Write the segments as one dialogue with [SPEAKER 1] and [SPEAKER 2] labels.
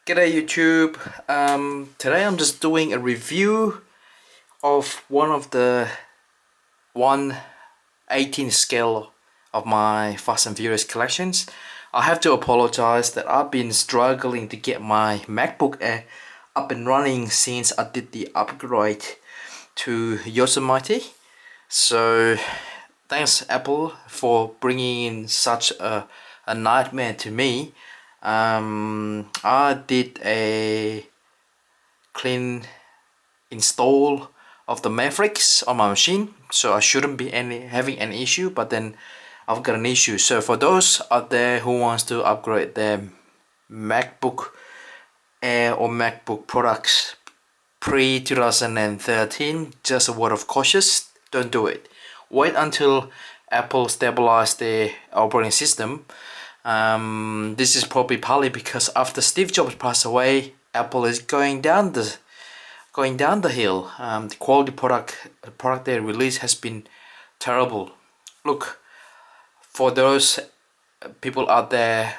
[SPEAKER 1] G'day YouTube. Today I'm just doing a review of one of the 1/18 scale of my Fast and Furious collections. I have to apologize that I've been struggling to get my MacBook Air up and running since I did the upgrade to Yosemite. So thanks Apple for bringing in such a nightmare to me. I did a clean install of the Mavericks on my machine, so I shouldn't be having any issue, but then I've got an issue. So for those out there who wants to upgrade their MacBook Air or MacBook products pre 2013, just a word of caution, don't do it. Wait until Apple stabilize their operating system. This is probably partly because after Steve Jobs passed away, Apple is going down the hill. The quality product they release has been terrible. Look, for those people out there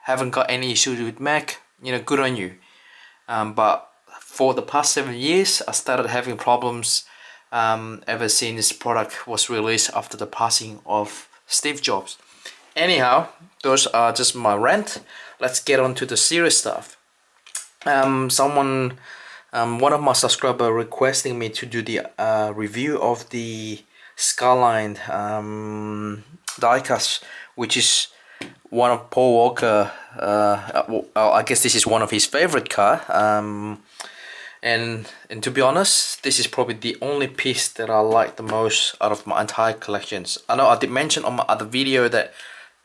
[SPEAKER 1] haven't got any issues with Mac, good on you. But for the past 7 years, I started having problems ever since this product was released after the passing of Steve Jobs. Anyhow, those are just my rant. Let's get on to the serious stuff. One of my subscribers requesting me to do the review of the Skyline diecast, which is one of Paul Walker. I guess this is one of his favorite car. And to be honest, this is probably the only piece that I like the most out of my entire collections. I know I did mention on my other video that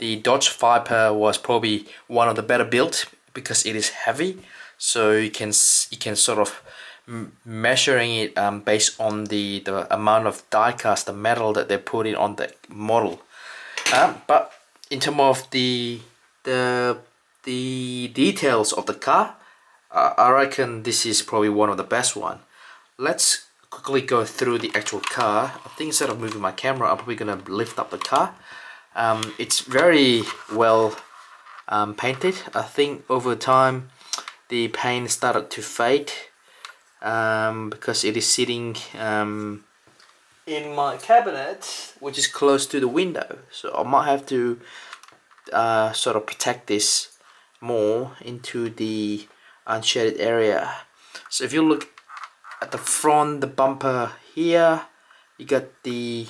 [SPEAKER 1] the Dodge Viper was probably one of the better built because it is heavy, so you can sort of measuring it based on the amount of die cast, the metal that they put in on the model. But in terms of the details of the car, I reckon this is probably one of the best one. Let's quickly go through the actual car. I think instead of moving my camera, I'm probably gonna lift up the car. It's very well painted. I think over time the paint started to fade because it is sitting in my cabinet, which is close to the window, so I might have to sort of protect this more into the unshaded area. So if you look at the front, the bumper here, you got the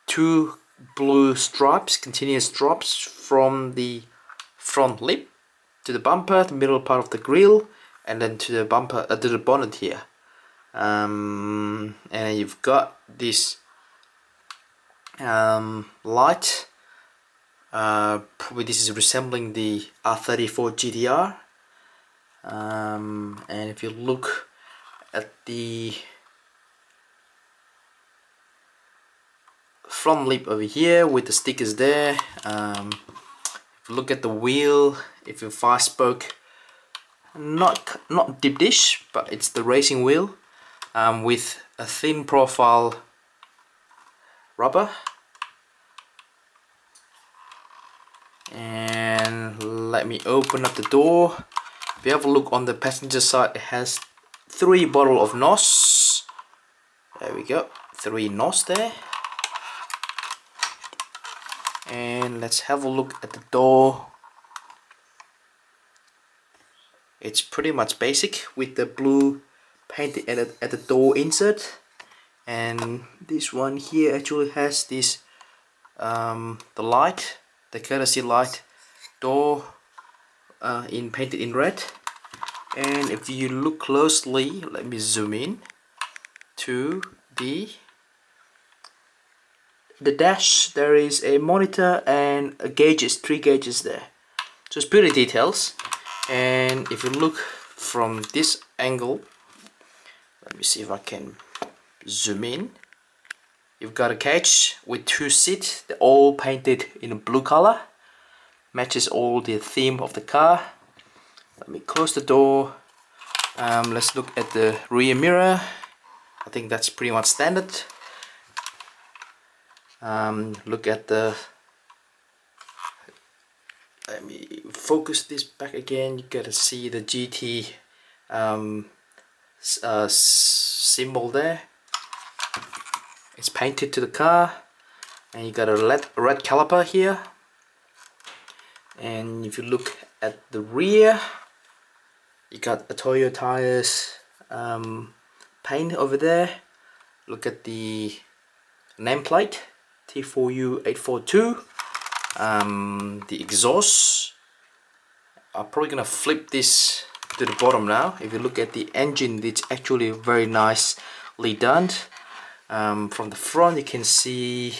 [SPEAKER 1] two blue stripes, continuous stripes from the front lip to the bumper, the middle part of the grille, and then to the bumper, to the bonnet here. And you've got this light. Probably this is resembling the R34 GTR. And if you look at the front lip over here with the stickers there, if you look at the wheel, if you 5-spoke, not deep dish, but it's the racing wheel with a thin profile rubber. And let me open up the door. If you have a look on the passenger side, it has 3 bottles of NOS. There we go, 3 NOS there. And let's have a look at the door. It's pretty much basic with the blue painted at the door insert, and this one here actually has this the light, the courtesy light door painted in red. And if you look closely, let me zoom in to the dash. There is a monitor and a gauges, 3 gauges there, so it's pretty details. And if you look from this angle, let me see if I can zoom in, you've got a cage with 2 seats. They're all painted in a blue color, matches all the theme of the car. Let me close the door. Let's look at the rear mirror. I think that's pretty much standard. Look at the let me focus this back again. You gotta see the GT symbol there. It's painted to the car, and you got a red caliper here. And if you look at the rear, you got the Toyo tires paint over there. Look at the nameplate T4U842. The exhaust, I'm probably gonna flip this to the bottom now. If you look at the engine, it's actually very nicely done. From the front you can see,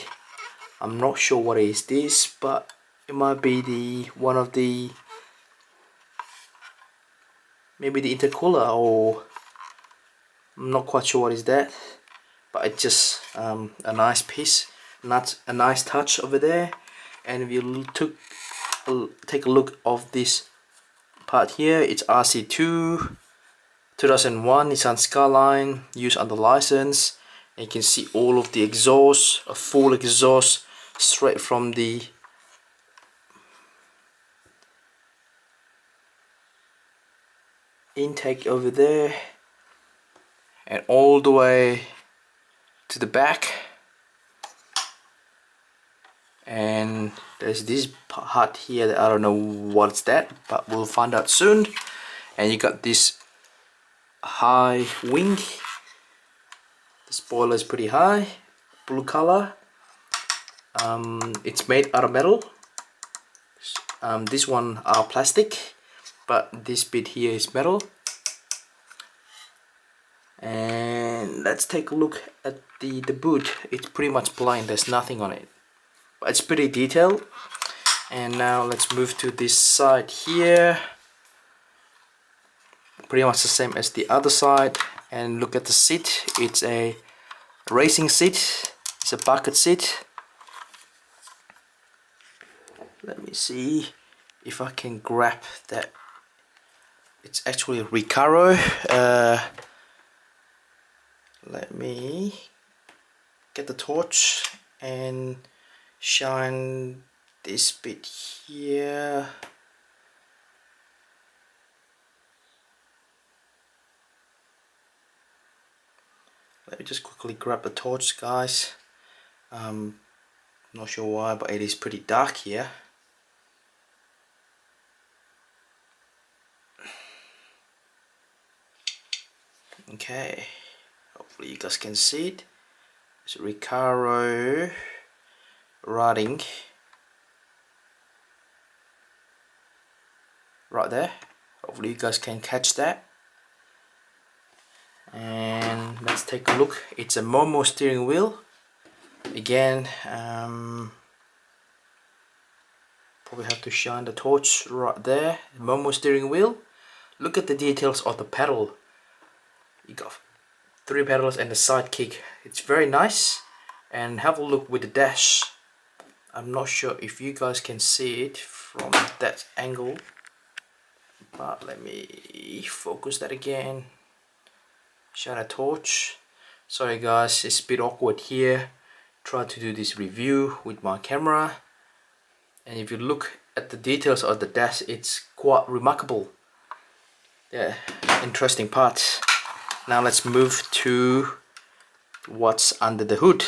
[SPEAKER 1] I'm not sure what is this, but it might be maybe the intercooler, or I'm not quite sure what is that, but it's just a nice piece, not a nice touch over there. And if you take a look of this part here, it's RC2 2001 Nissan Skyline, used under license. And you can see all of the exhaust, a full exhaust straight from the intake over there and all the way to the back. And there's this part here that I don't know what's that, but we'll find out soon. And you got this high wing. The spoiler is pretty high, blue color. It's made out of metal. This one are plastic, but this bit here is metal. And let's take a look at the boot. It's pretty much plain, there's nothing on it, but it's pretty detailed. And now let's move to this side here. Pretty much the same as the other side. And look at the seat, it's a racing seat, it's a bucket seat. Let me see if I can grab that. It's actually a Recaro. Let me get the torch and shine this bit here. Let me just quickly grab the torch, guys. Not sure why, but it is pretty dark here. Okay, hopefully you guys can see it. It's Recaro writing right there. Hopefully you guys can catch that. And let's take a look. It's a Momo steering wheel. Again, probably have to shine the torch right there. Momo steering wheel. Look at the details of the pedal. You got 3 pedals and the side kick. It's very nice. And have a look with the dash. I'm not sure if you guys can see it from that angle, but let me focus that again. Shine a torch. Sorry guys, it's a bit awkward here. Try to do this review with my camera. And if you look at the details of the dash, it's quite remarkable. Yeah, interesting parts. Now let's move to what's under the hood.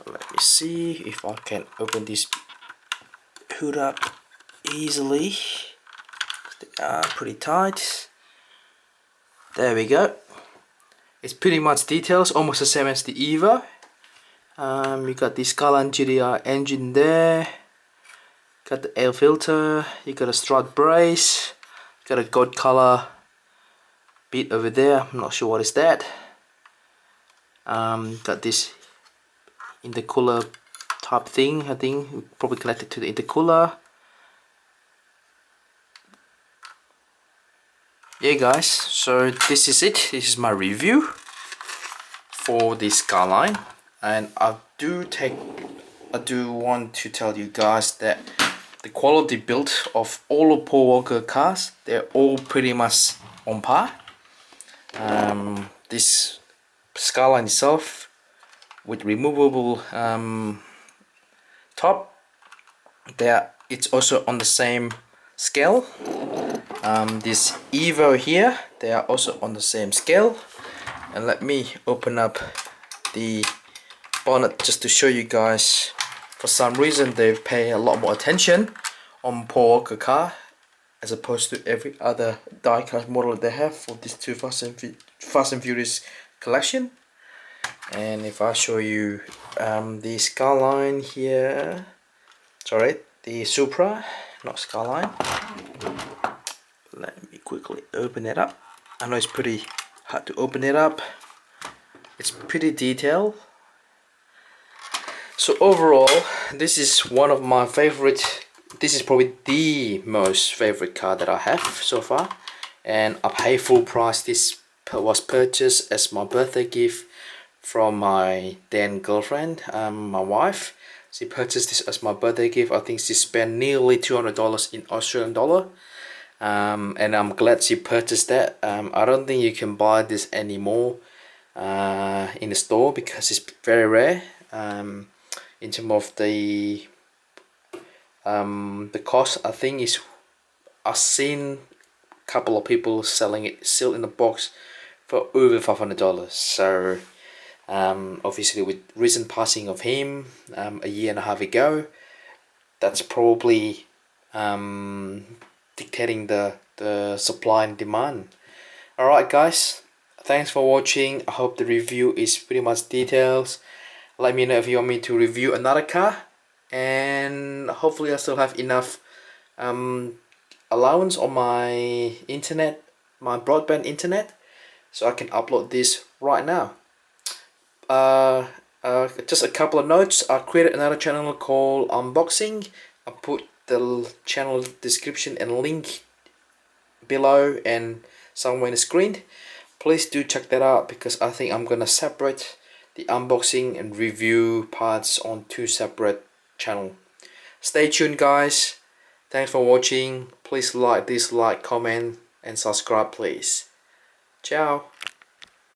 [SPEAKER 1] Let me see if I can open this hood up easily. They are pretty tight. There we go. It's pretty much details, almost the same as the Evo. You got the Skyline GTR engine there. Got the air filter. You got a strut brace. Got a gold color bit over there. I'm not sure what is that. Got this intercooler type thing. I think probably connected to the intercooler. Yeah guys, so this is it. This is my review for the Skyline, and I do want to tell you guys that the quality build of all of Paul Walker cars, they're all pretty much on par. This Skyline itself with removable top, there it's also on the same scale. This Evo here, they are also on the same scale. And let me open up the bonnet just to show you guys. For some reason they pay a lot more attention on Paul Walker car as opposed to every other diecast model they have for this Fast and Furious collection. And if I show you the Skyline here, sorry, the Supra, not Skyline. Let me quickly open it up. I know it's pretty hard to open it up. It's pretty detailed. So overall, this is one of my favorite. This is probably the most favorite car that I have so far, and I pay full price. This was purchased as my birthday gift from my then girlfriend, my wife. She purchased this as my birthday gift. I think she spent nearly $200 in Australian dollar, and I'm glad she purchased that. I don't think you can buy this anymore in the store because it's very rare. In terms of the cost, I think is I've seen a couple of people selling it still in the box for over $500. So obviously with recent passing of him a year and a half ago, that's probably dictating the supply and demand. Alright guys, thanks for watching. I hope the review is pretty much details. Let me know if you want me to review another car, and hopefully I still have enough allowance on my internet, my broadband internet, so I can upload this right now. Just a couple of notes. I created another channel called Unboxing. I put the channel description and link below and somewhere in the screen. Please do check that out because I think I'm gonna separate the unboxing and review parts on two separate channels. Stay tuned guys. Thanks for watching. Please like, dislike, comment and subscribe please. Ciao.